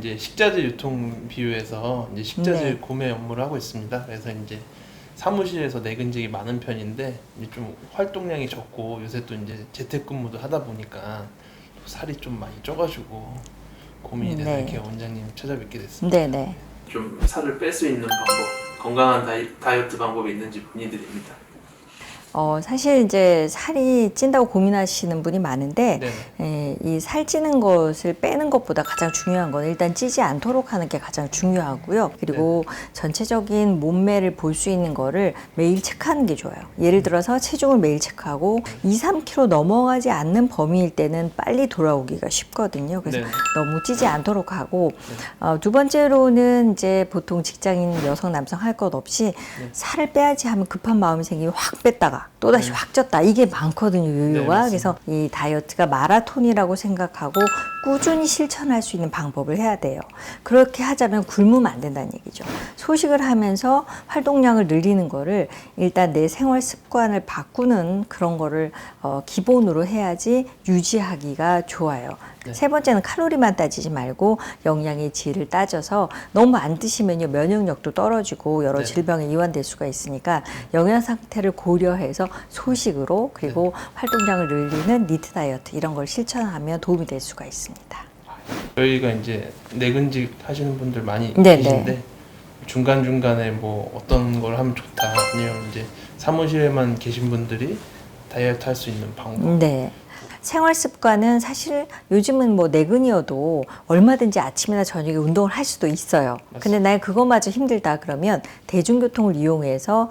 이제 식자재 유통 비유에서 이제 식자재 네. 구매 업무를 하고 있습니다. 그래서 이제 사무실에서 내근직이 많은 편인데 이제 좀 활동량이 적고 요새 또 이제 재택근무도 하다 보니까 또 살이 좀 많이 쪄가지고 고민이 돼서 네. 이렇게 원장님 찾아뵙게 됐습니다. 네네. 좀 살을 뺄 수 있는 방법, 건강한 다이어트 방법이 있는지 문의드립니다. 사실 이제 살이 찐다고 고민하시는 분이 많은데, 네네. 이 살찌는 것을 빼는 것보다 가장 중요한 건 일단 찌지 않도록 하는 게 가장 중요하고요. 그리고 전체적인 몸매를 볼 수 있는 거를 매일 체크하는 게 좋아요. 예를 들어서 체중을 매일 체크하고 2, 3kg 넘어가지 않는 범위일 때는 빨리 돌아오기가 쉽거든요. 그래서 네네. 너무 찌지 않도록 하고, 두 번째로는 이제 보통 직장인 여성, 남성 할 것 없이 살을 빼야지 하면 급한 마음이 생기면 확 뺐다가 또다시 확 쪘다. 이게 많거든요, 요요가. 네, 그래서 이 다이어트가 마라톤이라고 생각하고 꾸준히 실천할 수 있는 방법을 해야 돼요. 그렇게 하자면 굶으면 안 된다는 얘기죠. 소식을 하면서 활동량을 늘리는 거를 일단 내 생활 습관을 바꾸는 그런 거를 기본으로 해야지 유지하기가 좋아요. 네. 세 번째는 칼로리만 따지지 말고 영양의 질을 따져서 너무 안 드시면요 면역력도 떨어지고 여러 네. 질병에 이완될 수가 있으니까 영양 상태를 고려해서 소식으로 그리고 활동량을 늘리는 니트 다이어트 이런 걸 실천하면 도움이 될 수가 있습니다. 저희가 이제 내근직 하시는 분들 많이 네네. 계신데 중간중간에 뭐 어떤 걸 하면 좋다 아니면 이제 사무실에만 계신 분들이 다이어트 할 수 있는 방법. 네. 생활 습관은 사실 요즘은 뭐 내근이어도 얼마든지 아침이나 저녁에 운동을 할 수도 있어요. 근데 난 그것마저 힘들다 그러면 대중교통을 이용해서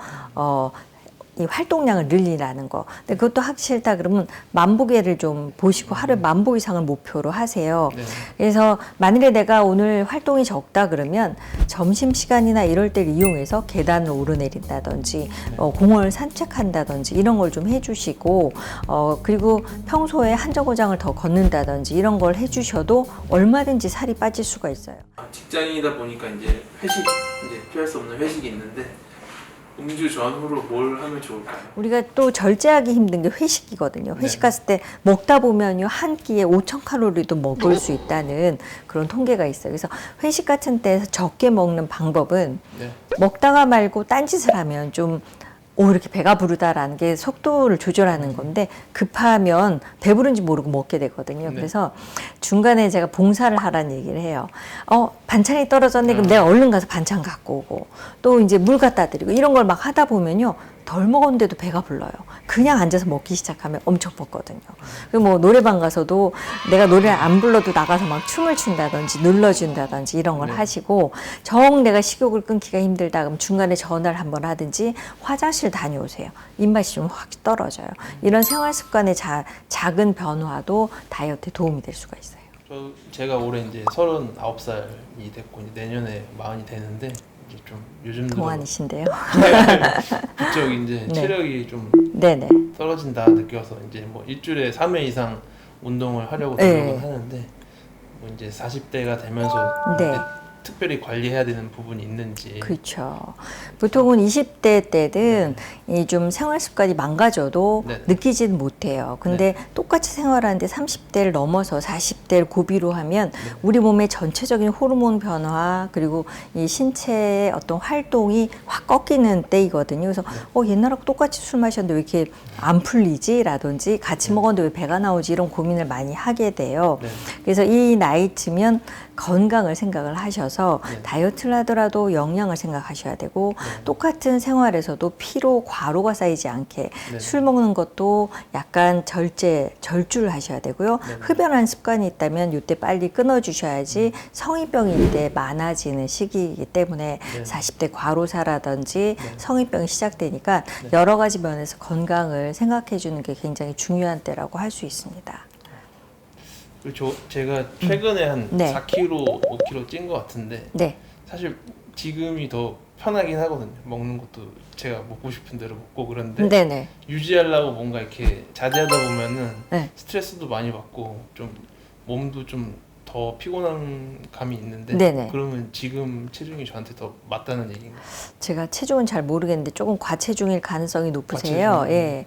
이 활동량을 늘리라는 거. 근데 그것도 하기 싫다 그러면 만보계를 좀 보시고 하루에 만보 이상을 목표로 하세요. 네. 그래서 만일에 내가 오늘 활동이 적다 그러면 점심시간이나 이럴 때를 이용해서 계단을 오르내린다든지 공원을 산책한다든지 이런 걸 좀 해주시고 그리고 평소에 한 정거장을 더 걷는다든지 이런 걸 해주셔도 얼마든지 살이 빠질 수가 있어요. 직장인이다 보니까 이제 회식 이제 피할 수 없는 회식이 있는데 음주 전후로 뭘 하면 좋을까요? 우리가 또 절제하기 힘든 게 회식이거든요. 회식 갔을 때 먹다 보면요 한 끼에 5,000칼로리도 먹을 수 있다는 그런 통계가 있어요. 그래서 회식 같은 때에서 적게 먹는 방법은 먹다가 말고 딴짓을 하면 좀 이렇게 배가 부르다라는 게 속도를 조절하는 건데 급하면 배부른지 모르고 먹게 되거든요. 그래서 중간에 제가 봉사를 하라는 얘기를 해요. 반찬이 떨어졌네. 그럼 내가 얼른 가서 반찬 갖고 오고 또 이제 물 갖다 드리고 이런 걸 막 하다 보면요. 덜 먹었는데도 배가 불러요. 그냥 앉아서 먹기 시작하면 엄청 먹거든요. 그리고 뭐 노래방 가서도 내가 노래를 안 불러도 나가서 막 춤을 춘다든지 눌러준다든지 이런 걸 하시고 정 내가 식욕을 끊기가 힘들다 그럼 중간에 전화를 한번 하든지 화장실 다녀오세요. 입맛이 좀 확 떨어져요. 이런 생활 습관의 작은 변화도 다이어트에 도움이 될 수가 있어요. 제가 올해 이제 39살이 됐고 이제 내년에 40이 되는데 이제 좀 요즘 들어 동안이신데요. 그쪽 이제 체력이 좀 네네. 떨어진다 느껴서 이제 뭐 일주일에 3회 이상 운동을 하려고 노력은 하는데 뭐 이제 40대가 되면서 네. 특별히 관리해야 되는 부분이 있는지. 그렇죠. 보통은 20대 때는 이 좀 생활 습관이 망가져도 느끼지는 못해요. 근데 똑같이 생활하는데 30대를 넘어서 40대를 고비로 하면 우리 몸의 전체적인 호르몬 변화 그리고 이 신체의 어떤 활동이 확 꺾이는 때이거든요. 그래서 옛날하고 똑같이 술 마셨는데 왜 이렇게 안 풀리지? 라든지 같이 먹었는데 왜 배가 나오지? 이런 고민을 많이 하게 돼요. 그래서 이 나이쯤면 건강을 생각을 하셔서 다이어트를 하더라도 영양을 생각하셔야 되고 똑같은 생활에서도 피로, 과로가 쌓이지 않게 술 먹는 것도 약간 절주를 하셔야 되고요. 흡연하는 습관이 있다면 이때 빨리 끊어주셔야지 성인병일 때 많아지는 시기이기 때문에 40대 과로사라든지 성인병이 시작되니까 여러 가지 면에서 건강을 생각해 주는 게 굉장히 중요한 때라고 할 수 있습니다. 제가 최근에 한 4kg, 5kg 찐 것 같은데 사실 지금이 더 편하긴 하거든요. 먹는 것도 제가 먹고 싶은 대로 먹고 그런데 유지하려고 뭔가 이렇게 자제하다 보면은 스트레스도 많이 받고 좀 몸도 좀 더 피곤한 감이 있는데 그러면 지금 체중이 저한테 더 맞다는 얘기인가요? 제가 체중은 잘 모르겠는데 조금 과체중일 가능성이 높으세요. 예.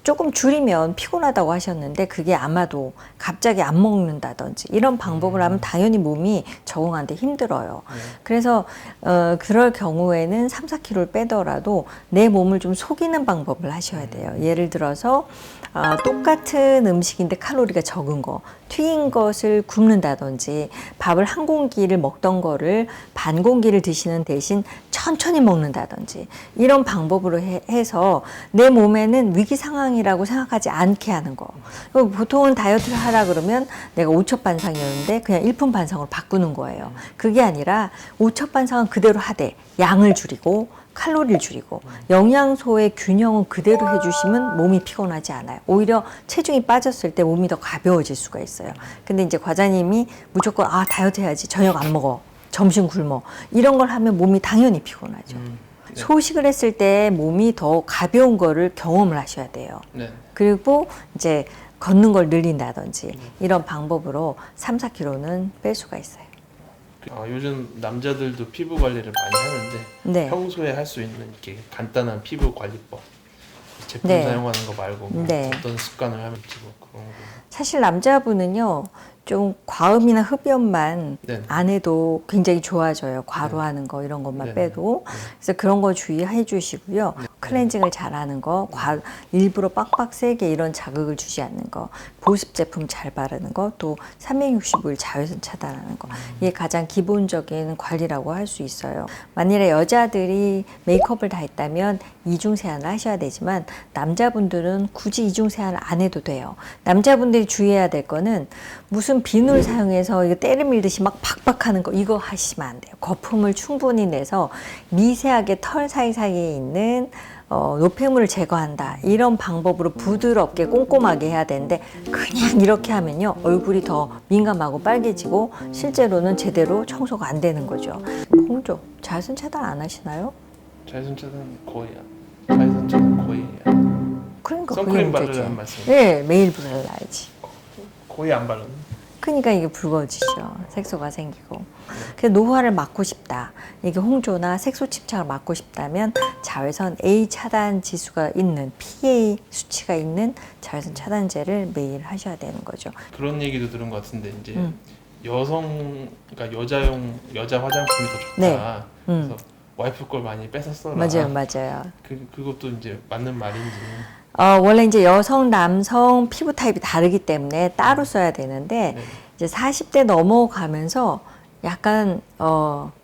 조금 줄이면 피곤하다고 하셨는데 그게 아마도 갑자기 안 먹는다든지 이런 방법을 하면 당연히 몸이 적응하는데 힘들어요. 그래서 그럴 경우에는 3, 4kg를 빼더라도 내 몸을 좀 속이는 방법을 하셔야 돼요. 예를 들어서 똑같은 음식인데 칼로리가 적은 거, 튀긴 것을 굽는다든지 밥을 한 공기를 먹던 거를 반 공기를 드시는 대신 천천히 먹는다든지 이런 방법으로 해서 내 몸에는 위기 상황이라고 생각하지 않게 하는 거. 보통은 다이어트를 하라 그러면 내가 5첩 반상이었는데 그냥 1분 반상으로 바꾸는 거예요. 그게 아니라 5첩 반상은 그대로 하되 양을 줄이고 칼로리를 줄이고 영양소의 균형은 그대로 해주시면 몸이 피곤하지 않아요. 오히려 체중이 빠졌을 때 몸이 더 가벼워질 수가 있어요. 근데 이제 과장님이 무조건 다이어트 해야지, 저녁 안 먹어, 점심 굶어, 이런 걸 하면 몸이 당연히 피곤하죠. 네. 소식을 했을 때 몸이 더 가벼운 거를 경험을 하셔야 돼요. 네. 그리고 이제 걷는 걸 늘린다든지 이런 방법으로 3, 4kg는 뺄 수가 있어요. 요즘 남자들도 피부 관리를 많이 하는데 네. 평소에 할 수 있는 이렇게 간단한 피부 관리법, 제품 네. 사용하는 거 말고 네. 어떤 습관을 하면 그런 거. 사실 남자분은요 좀 과음이나 흡연만 네. 안 해도 굉장히 좋아져요. 과로하는 거 이런 것만 네. 빼도. 그래서 그런 거 주의해 주시고요. 네. 클렌징을 잘하는 거, 일부러 빡빡 세게 이런 자극을 주지 않는 거, 보습 제품 잘 바르는 거, 또 365일 자외선 차단하는 거, 이게 가장 기본적인 관리라고 할 수 있어요. 만일에 여자들이 메이크업을 다 했다면 이중 세안을 하셔야 되지만 남자분들은 굳이 이중 세안을 안 해도 돼요. 남자분들이 주의해야 될 거는 무슨 비누를 사용해서 이거 때를 밀듯이 막 박박하는 거, 이거 하시면 안 돼요. 거품을 충분히 내서 미세하게 털 사이사이에 있는 노폐물을 제거한다, 이런 방법으로 부드럽게 꼼꼼하게 해야 되는데 그냥 이렇게 하면요 얼굴이 더 민감하고 빨개지고 실제로는 제대로 청소가 안 되는 거죠. 홍조, 자외선 차단 안 하시나요? 자외선 차단 거의 그러니까 선크림 바르라는 말씀. 네, 매일 발라야지. 거의 안 바르는. 그러니까 이게 붉어지죠. 색소가 생기고. 그래서 노화를 막고 싶다, 이게 홍조나 색소 침착을 막고 싶다면 자외선 A 차단 지수가 있는, PA 수치가 있는 자외선 차단제를 매일 하셔야 되는 거죠. 그런 얘기도 들은 것 같은데 이제 그러니까 여자 화장품이 더 좋다. 네. 그래서 와이프 걸 많이 뺏어 써라. 맞아요. 그것도 이제 맞는 말인지. 원래 이제 여성, 남성 피부 타입이 다르기 때문에 따로 써야 되는데, 네. 이제 40대 넘어가면서 약간,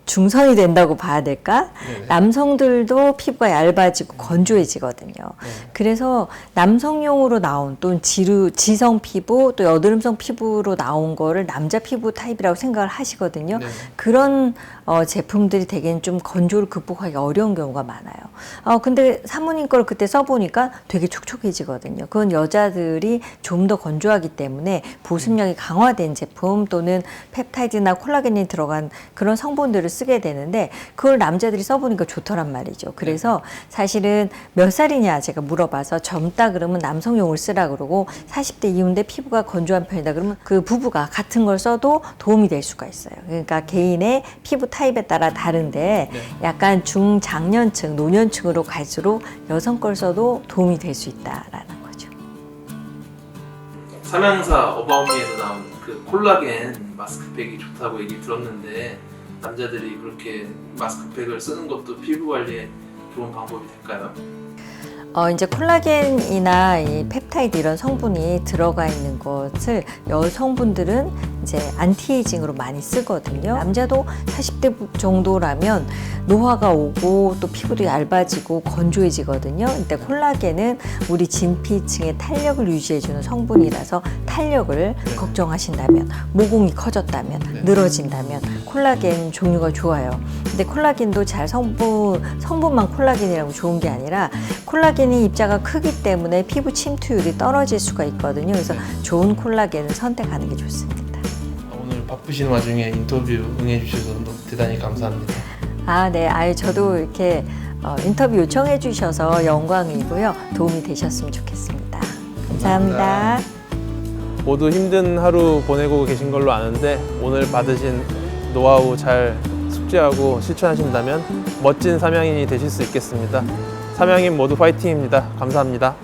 중성이 된다고 봐야 될까? 네네. 남성들도 피부가 얇아지고 건조해지거든요. 네. 그래서 남성용으로 나온, 또 지성 피부, 또 여드름성 피부로 나온 거를 남자 피부 타입이라고 생각을 하시거든요. 네. 그런 제품들이 대개는 좀 건조를 극복하기 어려운 경우가 많아요. 근데 사모님 걸 그때 써보니까 되게 촉촉해지거든요. 그건 여자들이 좀 더 건조하기 때문에 보습력이 강화된 제품 또는 펩타이드나 콜라겐이 들어간 그런 성분들을 쓰게 되는데 그걸 남자들이 써보니까 좋더란 말이죠. 그래서 사실은 몇 살이냐 제가 물어봐서 젊다 그러면 남성용을 쓰라 그러고 40대 이후인데 피부가 건조한 편이다 그러면 그 부부가 같은 걸 써도 도움이 될 수가 있어요. 그러니까 개인의 피부 타입에 따라 다른데 약간 중장년층, 노년층으로 갈수록 여성 걸 써도 도움이 될 수 있다라는 거죠. 삼양사 어바웃미에서 나온 그 콜라겐 마스크팩이 좋다고 얘기 들었는데 남자들이 그렇게 마스크팩을 쓰는 것도 피부 관리에 좋은 방법이 될까요? 이제 콜라겐이나 이 펩타이드 이런 성분이 들어가 있는 것을 여성분들은 이제 안티에이징으로 많이 쓰거든요. 남자도 40대 정도라면 노화가 오고 또 피부도 얇아지고 건조해지거든요. 이때 콜라겐은 우리 진피층의 탄력을 유지해주는 성분이라서 탄력을 걱정하신다면, 모공이 커졌다면, 늘어진다면 콜라겐 종류가 좋아요. 근데 콜라겐도 잘 성분만 콜라겐이라고 좋은 게 아니라 콜라겐이 입자가 크기 때문에 피부 침투율이 떨어질 수가 있거든요. 그래서 좋은 콜라겐을 선택하는 게 좋습니다. 오늘 바쁘신 와중에 인터뷰 응해주셔서 대단히 감사합니다. 네. 저도 이렇게 인터뷰 요청해 주셔서 영광이고요. 도움이 되셨으면 좋겠습니다. 감사합니다. 모두 힘든 하루 보내고 계신 걸로 아는데 오늘 받으신 노하우 잘 숙지하고 실천하신다면 멋진 삼양인이 되실 수 있겠습니다. 삼양인 모두 파이팅입니다. 감사합니다.